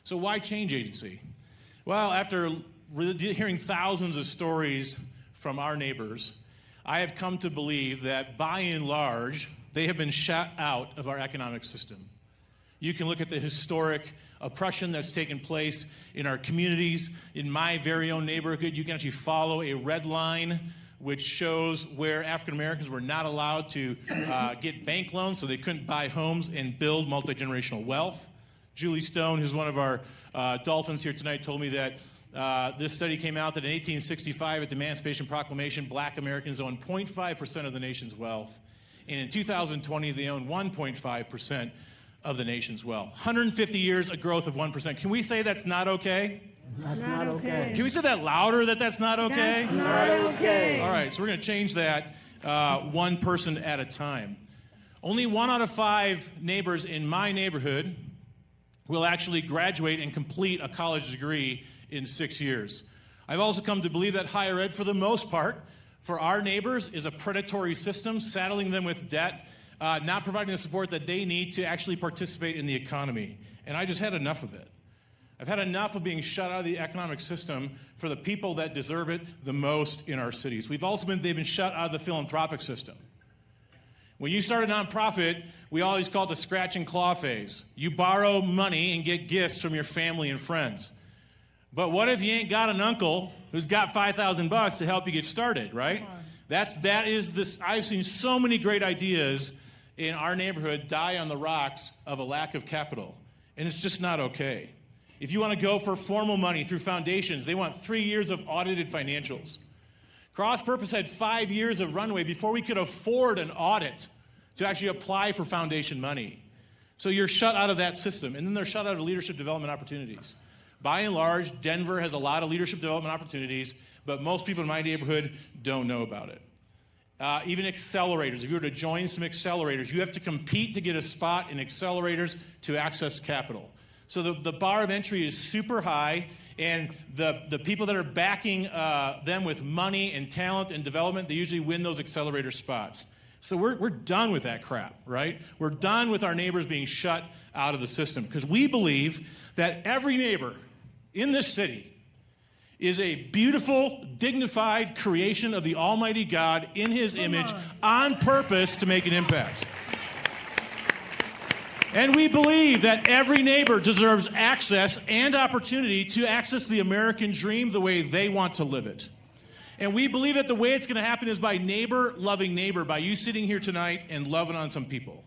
So why change agency? Well, after hearing thousands of stories from our neighbors, I have come to believe that by and large, they have been shut out of our economic system. You can look at the historic oppression that's taken place in our communities. In my very own neighborhood, you can actually follow a red line which shows where African Americans were not allowed to get bank loans, so they couldn't buy homes and build multi-generational wealth. Julie Stone, who's one of our Dolphins here tonight, told me that this study came out that in 1865, at the Emancipation Proclamation, black Americans owned 0.5% of the nation's wealth. And in 2020, they own 1.5% of the nation's wealth. 150 years, a growth of 1%. Can we say that's not okay? That's not okay. Can we say that louder, that that's not okay? That's not okay. All right, so we're going to change that one person at a time. Only 1 out of 5 neighbors in my neighborhood will actually graduate and complete a college degree in 6 years. I've also come to believe that higher ed, for the most part, for our neighbors is a predatory system, saddling them with debt, not providing the support that they need to actually participate in the economy. And I just had enough of it. I've had enough of being shut out of the economic system for the people that deserve it the most in our cities. They've been shut out of the philanthropic system. When you start a nonprofit, we always call it the scratch and claw phase. You borrow money and get gifts from your family and friends. But what if you ain't got an uncle who's got $5,000 to help you get started, right? That is this. I've seen so many great ideas in our neighborhood die on the rocks of a lack of capital, and it's just not okay. If you want to go for formal money through foundations, they want 3 years of audited financials. Cross Purpose had 5 years of runway before we could afford an audit to actually apply for foundation money. So you're shut out of that system, and then they're shut out of leadership development opportunities. By and large, Denver has a lot of leadership development opportunities, but most people in my neighborhood don't know about it. Even accelerators. If you were to join some accelerators, you have to compete to get a spot in accelerators to access capital. So the bar of entry is super high, and the people that are backing them with money and talent and development, they usually win those accelerator spots. So we're done with that crap, right? We're done with our neighbors being shut out of the system, because we believe that every neighbor in this city is a beautiful, dignified creation of the Almighty God in His image on purpose to make an impact. And we believe that every neighbor deserves access and opportunity to access the American dream the way they want to live it. And we believe that the way it's going to happen is by neighbor loving neighbor, by you sitting here tonight and loving on some people.